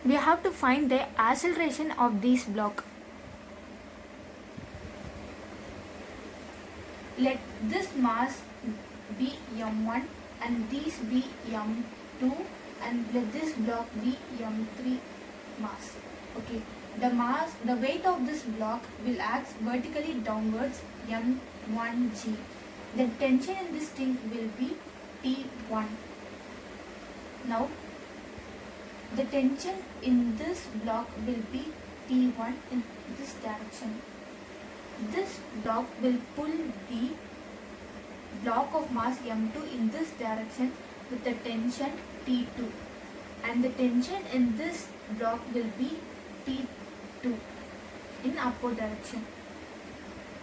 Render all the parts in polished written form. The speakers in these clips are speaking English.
we have to find the acceleration of this block. Let this mass be m1 and this be m2 and let this block be m3 mass. Okay, the weight of this block will act vertically downwards m1g. The tension in this thing will be T1. Now the tension in this block will be T1 in this direction. This block will pull the block of mass m2 in this direction with the tension T2, and the tension in this block will be T2 in upward direction.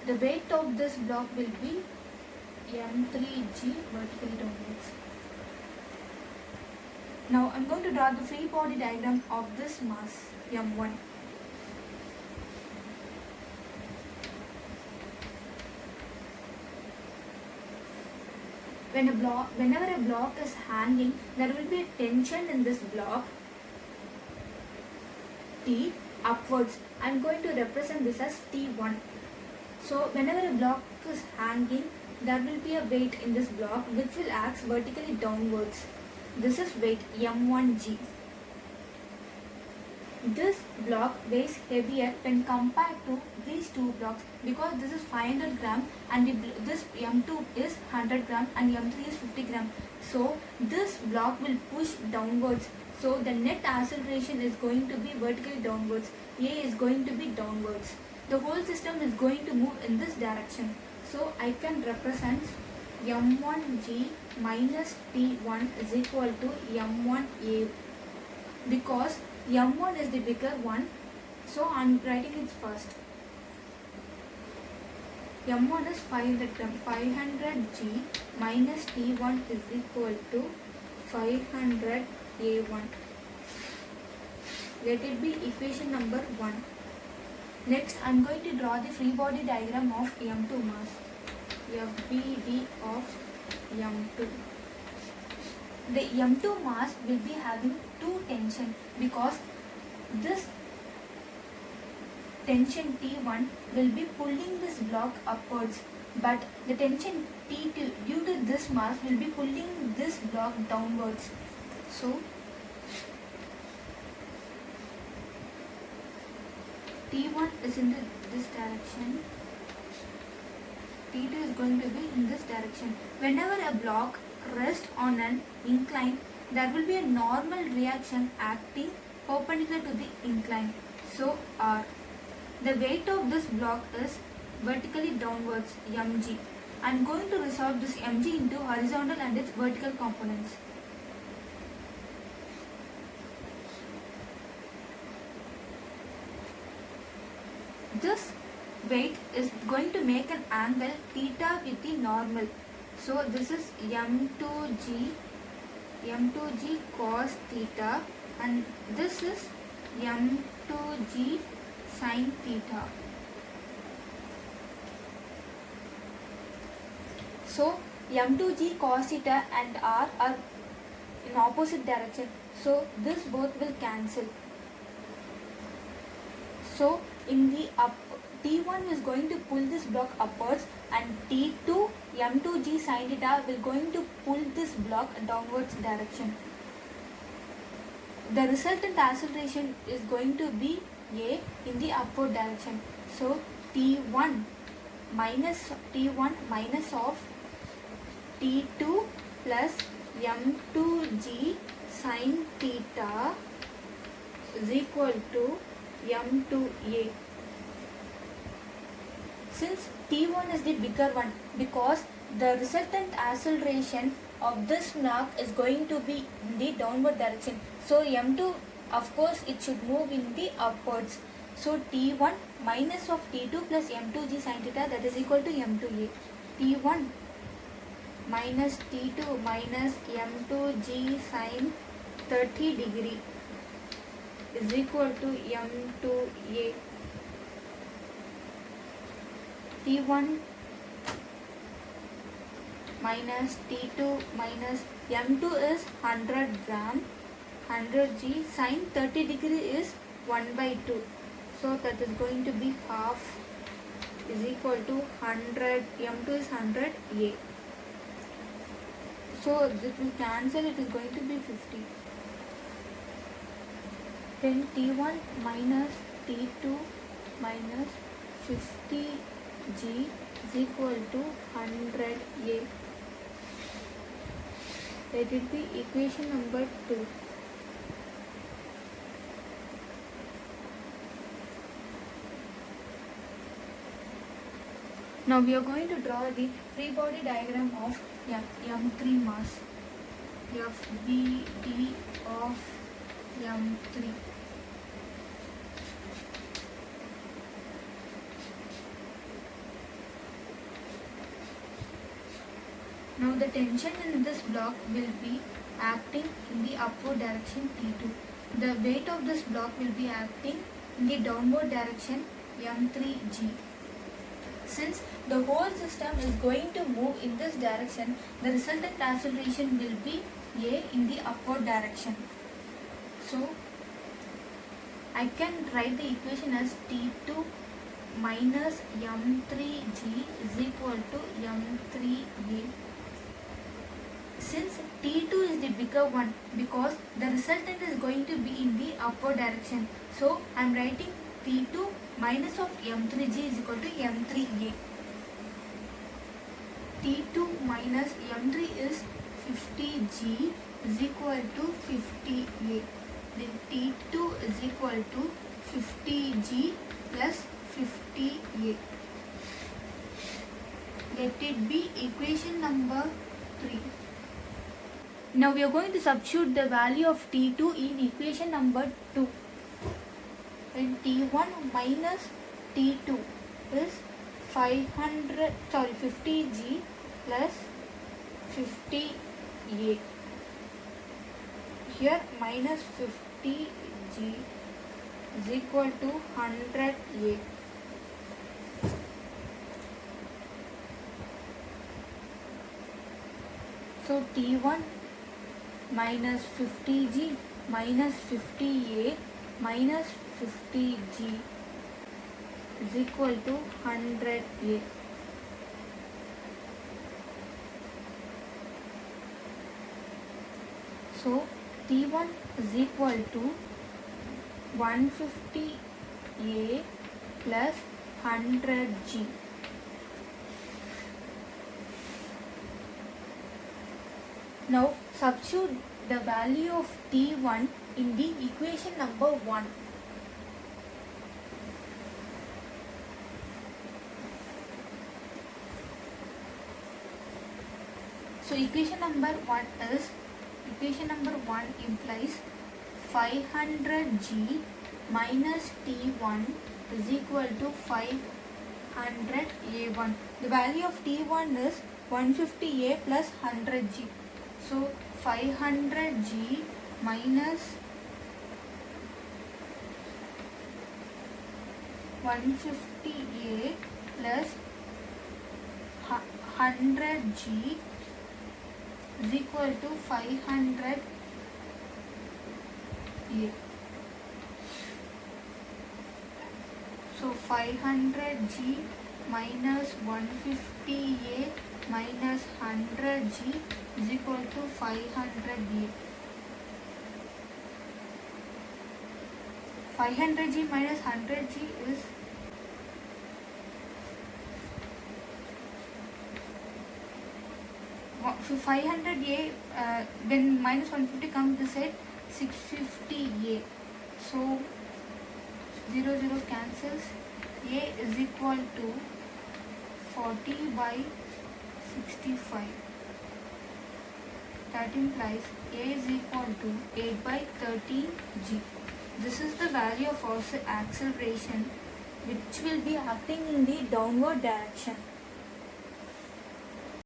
The weight of this block will be m3g vertically downwards. Now I am going to draw the free body diagram of this mass m1. Whenever a block is hanging, there will be a tension in this block T upwards. I am going to represent this as T1. So whenever a block is hanging, there will be a weight in this block which will act vertically downwards. This is weight m1g. This block weighs heavier when compared to these two blocks because this is 500 gram and this m2 is 100 gram and m3 is 50 gram. So this block will push downwards. So the net acceleration is going to be vertically downwards. A is going to be downwards. The whole system is going to move in this direction. So I can represent m1g minus T1 is equal to m1a because m1 is the bigger one, so I am writing it first. m1 is 500 gram. 500g minus T1 is equal to 500 A1. Let it be equation number 1. Next, I am going to draw the free body diagram of m2 mass. FBD of m2. The m2 mass will be having two tension because this tension T1 will be pulling this block upwards, but the tension T2 due to this mass will be pulling this block downwards. So T1 is in this direction, T2 is going to be in this direction. Whenever a block rests on an incline, there will be a normal reaction acting perpendicular to the incline. So R. The weight of this block is vertically downwards mg. I am going to resolve this mg into horizontal and its vertical components. This weight is going to make an angle theta with the normal. So this is m2g cos theta and this is m2g sin theta. So m2g cos theta and r are in opposite direction. So this both will cancel. So in the T1 is going to pull this block upwards and T2 m2g sin theta will going to pull this block downwards direction. The resultant acceleration is going to be A in the upward direction. So T1 minus of T2 plus m2g sin theta is equal to m2a. Since T1 is the bigger one, because the resultant acceleration of this block is going to be in the downward direction. So m2, of course, it should move in the upwards. So T1 minus of T2 plus m2g sin theta, that is equal to m2a. T1 minus T2 minus m2g sin 30 degree is equal to m2a. T1 minus T2 minus m2 is 100 gram 100g. Sine 30 degree is 1 by 2. So that is going to be half is equal to 100. M2 is 100 A. So this will cancel. It is going to be 50. Then T1 minus T2 minus 50g is equal to 100 A. Let it be equation number 2. Now we are going to draw the free body diagram of M3 mass. FBD of M3. Now the tension in this block will be acting in the upward direction T2. The weight of this block will be acting in the downward direction M3G. Since the whole system is going to move in this direction, the resultant acceleration will be A in the upward direction. So I can write the equation as T2 minus M3G is equal to M3A. Since T2 is the bigger one, because the resultant is going to be in the upward direction, so I am writing T2 minus of M3G is equal to M3A. T2 minus M3 is 50G is equal to 50A. Then T2 is equal to 50G plus 50A. Let it be equation number 3. Now we are going to substitute the value of T2 in equation number 2. And T1 minus T2 is 50G plus 50A. Here minus 50G is equal to 100A. So T1 minus 50G minus 50A minus 50G is equal to 100A. So T1 is equal to 150A plus 100G. Now substitute the value of T1 in the equation number 1. So equation number 1 implies 500G minus T1 is equal to 500A1. The value of T1 is 150A plus 100G. So 500G minus 150A plus 100G is equal to 500A. So 500G minus 150A minus 100G is equal to 500A. 500G minus 100G is 500A, when minus 150 comes this side, 650A. So 0 0 cancels. A is equal to 40 by 65. That implies A is equal to 8 by 13G. This is the value of acceleration which will be acting in the downward direction.